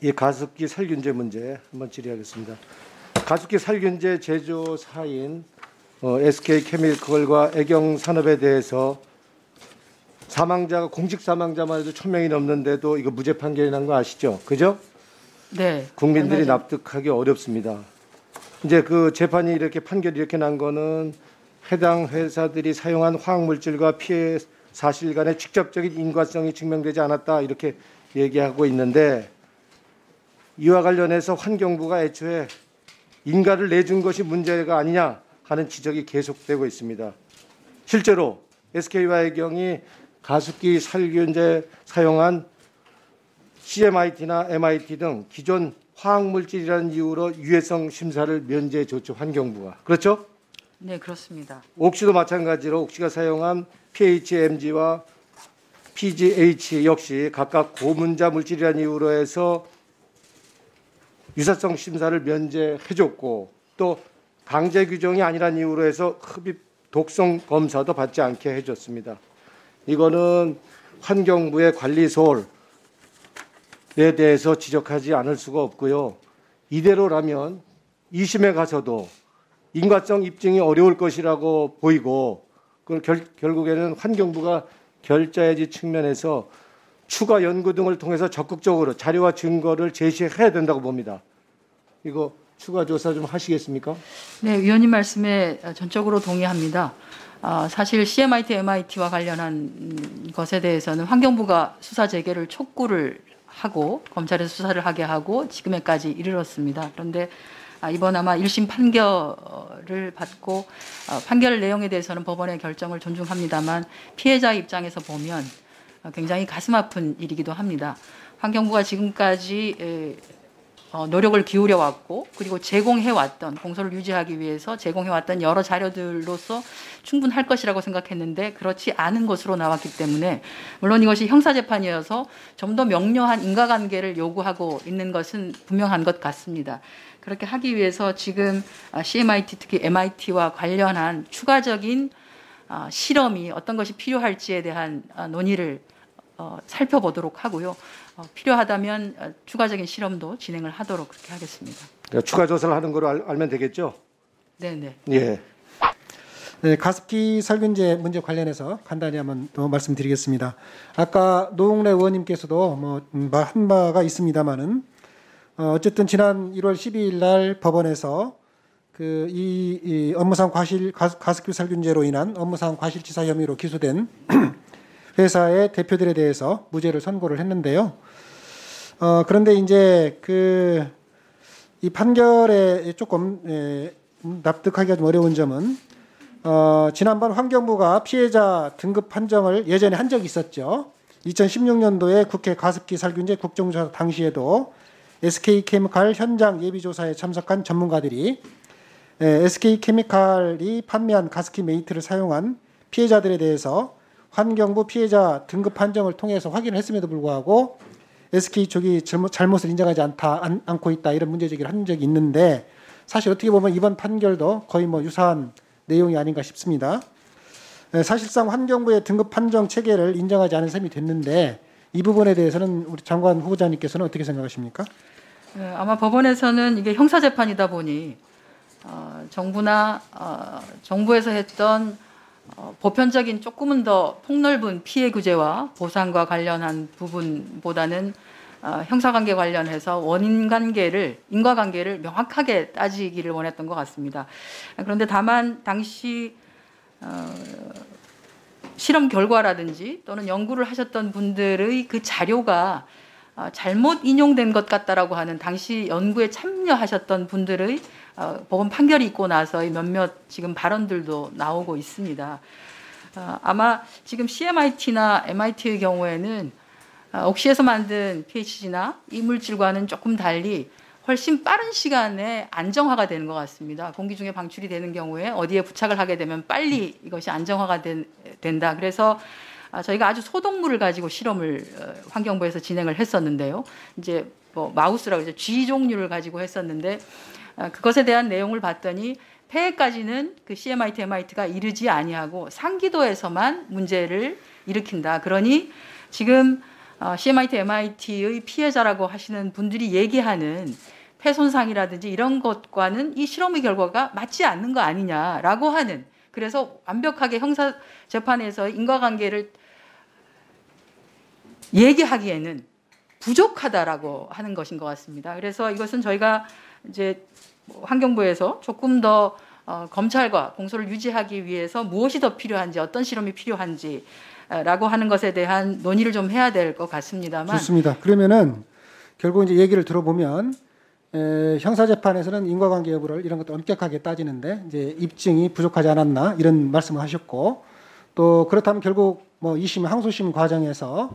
이 가습기 살균제 문제 한번 질의하겠습니다. 가습기 살균제 제조사인 SK케미컬과 애경산업에 대해서 사망자가 공식 사망자만 해도 1,000명이 넘는데도 이거 무죄 판결이 난 거 아시죠? 그죠? 네. 국민들이 납득하기 어렵습니다. 이제 그 재판이 이렇게 판결이 이렇게 난 거는 해당 회사들이 사용한 화학물질과 피해 사실 간의 직접적인 인과성이 증명되지 않았다 이렇게 얘기하고 있는데, 이와 관련해서 환경부가 애초에 인가를 내준 것이 문제가 아니냐 하는 지적이 계속되고 있습니다. 실제로 SK와 애경이 가습기 살균제 사용한 CMIT나 MIT 등 기존 화학물질이라는 이유로 유해성 심사를 면제해 줬죠, 환경부가. 그렇죠? 네, 그렇습니다. 옥시도 마찬가지로 옥시가 사용한 PHMG와 PGH 역시 각각 고문자 물질이라는 이유로 해서 유사성 심사를 면제해 줬고, 또 강제 규정이 아니라는 이유로 해서 흡입 독성 검사도 받지 않게 해줬습니다. 이거는 환경부의 관리 소홀에 대해서 지적하지 않을 수가 없고요. 이대로라면 2심에 가서도 인과성 입증이 어려울 것이라고 보이고, 그걸 결국에는 환경부가 결자해지 측면에서 추가 연구 등을 통해서 적극적으로 자료와 증거를 제시해야 된다고 봅니다. 이거 추가 조사 좀 하시겠습니까? 네, 위원님 말씀에 전적으로 동의합니다. 사실 CMIT, MIT와 관련한 것에 대해서는 환경부가 수사 재개를 촉구를 하고 검찰에서 수사를 하게 하고 지금에까지 이르렀습니다. 그런데 이번 아마 1심 판결을 받고 판결 내용에 대해서는 법원의 결정을 존중합니다만 피해자 입장에서 보면 굉장히 가슴 아픈 일이기도 합니다. 환경부가 지금까지 노력을 기울여 왔고, 그리고 제공해왔던, 공소를 유지하기 위해서 제공해왔던 여러 자료들로서 충분할 것이라고 생각했는데 그렇지 않은 것으로 나왔기 때문에, 물론 이것이 형사재판이어서 좀 더 명료한 인과관계를 요구하고 있는 것은 분명한 것 같습니다. 그렇게 하기 위해서 지금 CMIT, 특히 MIT와 관련한 추가적인 실험이 어떤 것이 필요할지에 대한 논의를 살펴보도록 하고요. 필요하다면 추가적인 실험도 진행을 하도록 그렇게 하겠습니다. 그러니까 추가 조사를 하는 거로 알면 되겠죠? 네네. 예. 네, 가습기 살균제 문제 관련해서 간단히 한번 더 말씀드리겠습니다. 아까 노웅래 의원님께서도 한 바가 있습니다만은 어쨌든 지난 1월 12일 날 법원에서 이 업무상 가습기 살균제로 인한 업무상 과실치사 혐의로 기소된 회사의 대표들에 대해서 무죄를 선고를 했는데요. 그런데 이제 이 판결에 조금 납득하기가 좀 어려운 점은 지난번 환경부가 피해자 등급 판정을 예전에 한 적이 있었죠. 2016년도에 국회 가습기 살균제 국정조사 당시에도 SK케미칼 현장 예비조사에 참석한 전문가들이 SK케미칼이 판매한 가습기 메이트를 사용한 피해자들에 대해서 환경부 피해자 등급 판정을 통해서 확인을 했음에도 불구하고 SK 쪽이 잘못을 인정하지 않고 있다, 이런 문제제기를 한 적이 있는데, 사실 어떻게 보면 이번 판결도 거의 유사한 내용이 아닌가 싶습니다. 사실상 환경부의 등급 판정 체계를 인정하지 않은 셈이 됐는데, 이 부분에 대해서는 우리 장관 후보자님께서는 어떻게 생각하십니까? 아마 법원에서는 이게 형사재판이다 보니 정부나 정부에서 했던 보편적인 조금은 더 폭넓은 피해 규제와 보상과 관련한 부분보다는 형사관계 관련해서 원인관계를, 인과관계를 명확하게 따지기를 원했던 것 같습니다. 그런데 다만 당시 실험 결과라든지 또는 연구를 하셨던 분들의 그 자료가 잘못 인용된 것 같다라고 하는 당시 연구에 참여하셨던 분들의 법원 판결이 있고 나서의 몇몇 지금 발언들도 나오고 있습니다. 아마 지금 CMIT나 MIT의 경우에는 옥시에서 만든 PHG나 이 물질과는 조금 달리 훨씬 빠른 시간에 안정화가 되는 것 같습니다. 공기 중에 방출이 되는 경우에 어디에 부착을 하게 되면 빨리 이것이 안정화가 된다. 그래서 저희가 아주 소독물을 가지고 실험을 환경부에서 진행을 했었는데요. 이제 마우스라고 이제 쥐 종류를 가지고 했었는데, 그것에 대한 내용을 봤더니 폐해까지는 그 CMIT, MIT가 이르지 아니하고 상기도에서만 문제를 일으킨다. 그러니 지금 CMIT, MIT의 피해자라고 하시는 분들이 얘기하는 폐손상이라든지 이런 것과는 이 실험의 결과가 맞지 않는 거 아니냐라고 하는, 그래서 완벽하게 형사재판에서 인과관계를 얘기하기에는 부족하다라고 하는 것인 것 같습니다. 그래서 이것은 저희가 이제 환경부에서 조금 더 검찰과 공소를 유지하기 위해서 무엇이 더 필요한지, 어떤 실험이 필요한지라고 하는 것에 대한 논의를 좀 해야 될 것 같습니다만. 좋습니다. 그러면은 결국 이제 얘기를 들어보면 형사재판에서는 인과관계 여부를 이런 것도 엄격하게 따지는데 이제 입증이 부족하지 않았나 이런 말씀을 하셨고, 또 그렇다면 결국 뭐 2심 항소심 과정에서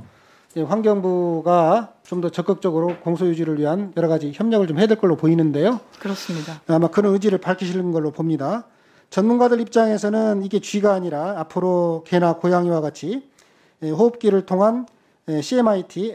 환경부가 좀 더 적극적으로 공소 유지를 위한 여러 가지 협력을 좀 해야 될 걸로 보이는데요. 그렇습니다. 아마 그런 의지를 밝히시는 걸로 봅니다. 전문가들 입장에서는 이게 쥐가 아니라 앞으로 개나 고양이와 같이 호흡기를 통한 CMIT,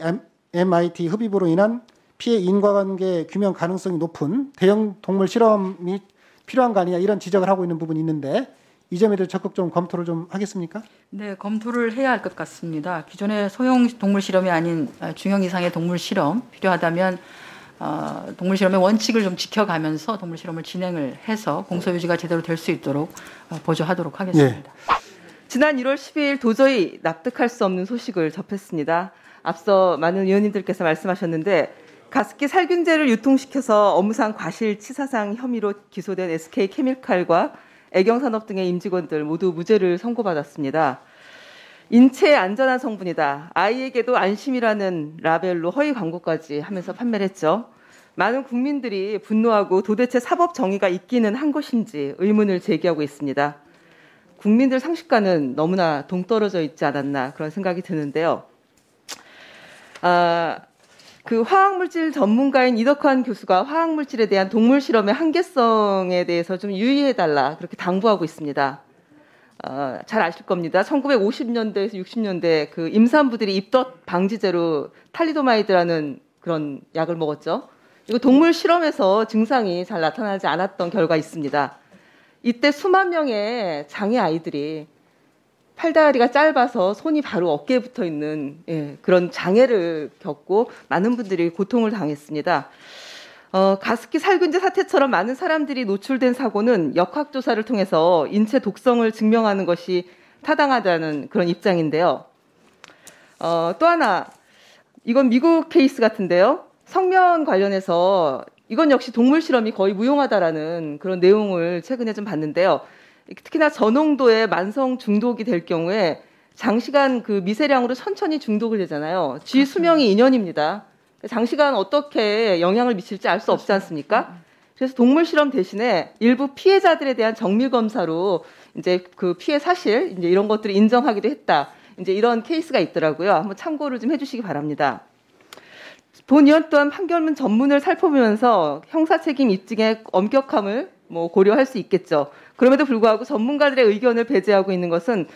MIT 흡입으로 인한 피해 인과관계 규명 가능성이 높은 대형 동물 실험이 필요한 거 아니냐 이런 지적을 하고 있는 부분이 있는데, 이 점에 대해서 적극 좀 검토를 좀 하겠습니까? 네, 검토를 해야 할 것 같습니다. 기존의 소형 동물 실험이 아닌 중형 이상의 동물 실험 필요하다면 동물 실험의 원칙을 좀 지켜가면서 동물 실험을 진행을 해서 공소 유지가 제대로 될 수 있도록 보조하도록 하겠습니다. 지난 1월 12일 도저히 납득할 수 없는 소식을 접했습니다. 앞서 많은 의원님들께서 말씀하셨는데 가습기 살균제를 유통시켜서 업무상 과실치사상 혐의로 기소된 SK케미칼과 애경산업 등의 임직원들 모두 무죄를 선고받았습니다. 인체에 안전한 성분이다, 아이에게도 안심이라는 라벨로 허위 광고까지 하면서 판매를 했죠. 많은 국민들이 분노하고 도대체 사법 정의가 있기는 한 것인지 의문을 제기하고 있습니다. 국민들 상식과는 너무나 동떨어져 있지 않았나 그런 생각이 드는데요. 그 화학물질 전문가인 이덕환 교수가 화학물질에 대한 동물 실험의 한계성에 대해서 좀 유의해달라 그렇게 당부하고 있습니다. 잘 아실 겁니다. 1950년대에서 60년대 그 임산부들이 입덧 방지제로 탈리도마이드라는 그런 약을 먹었죠. 이거 동물 실험에서 증상이 잘 나타나지 않았던 결과 있습니다. 이때 수만 명의 장애 아이들이 팔다리가 짧아서 손이 바로 어깨에 붙어 있는 그런 장애를 겪고 많은 분들이 고통을 당했습니다. 가습기 살균제 사태처럼 많은 사람들이 노출된 사고는 역학조사를 통해서 인체 독성을 증명하는 것이 타당하다는 그런 입장인데요. 또 하나, 이건 미국 케이스 같은데요. 성면 관련해서 이건 역시 동물 실험이 거의 무용하다라는 그런 내용을 최근에 좀 봤는데요. 특히나 저농도의 만성 중독이 될 경우에 장시간 그 미세량으로 천천히 중독을 되잖아요. 쥐 수명이 2년입니다. 장시간 어떻게 영향을 미칠지 알 수 없지 않습니까? 그래서 동물 실험 대신에 일부 피해자들에 대한 정밀 검사로 이제 그 피해 사실 이제 이런 것들을 인정하기도 했다. 이제 이런 케이스가 있더라고요. 한번 참고를 좀 해주시기 바랍니다. 본 의원 또한 판결문 전문을 살펴보면서 형사 책임 입증의 엄격함을 고려할 수 있겠죠. 그럼에도 불구하고 전문가들의 의견을 배제하고 있는 것은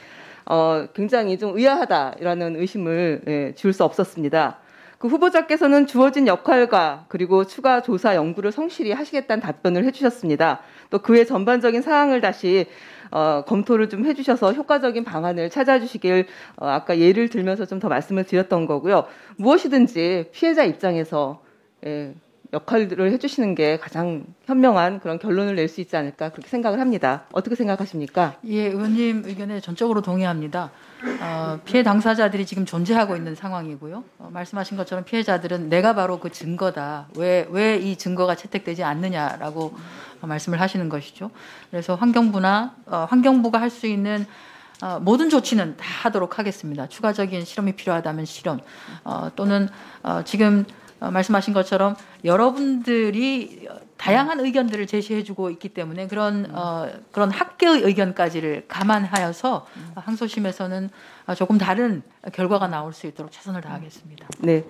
굉장히 좀 의아하다라는 의심을 줄 수 없었습니다. 그 후보자께서는 주어진 역할과 그리고 추가 조사 연구를 성실히 하시겠다는 답변을 해주셨습니다. 또 그의 전반적인 사항을 다시 검토를 좀 해주셔서 효과적인 방안을 찾아주시길 아까 예를 들면서 좀 더 말씀을 드렸던 거고요. 무엇이든지 피해자 입장에서 역할을 해주시는 게 가장 현명한 그런 결론을 낼 수 있지 않을까 그렇게 생각을 합니다. 어떻게 생각하십니까? 예, 의원님 의견에 전적으로 동의합니다. 피해 당사자들이 지금 존재하고 있는 상황이고요. 말씀하신 것처럼 피해자들은 내가 바로 그 증거다. 왜 이 증거가 채택되지 않느냐라고 말씀을 하시는 것이죠. 그래서 환경부가 할 수 있는 모든 조치는 다 하도록 하겠습니다. 추가적인 실험이 필요하다면 실험, 또는 지금 말씀하신 것처럼 여러분들이 다양한 의견들을 제시해주고 있기 때문에 그런 학계의 의견까지를 감안하여서 항소심에서는 조금 다른 결과가 나올 수 있도록 최선을 다하겠습니다. 네.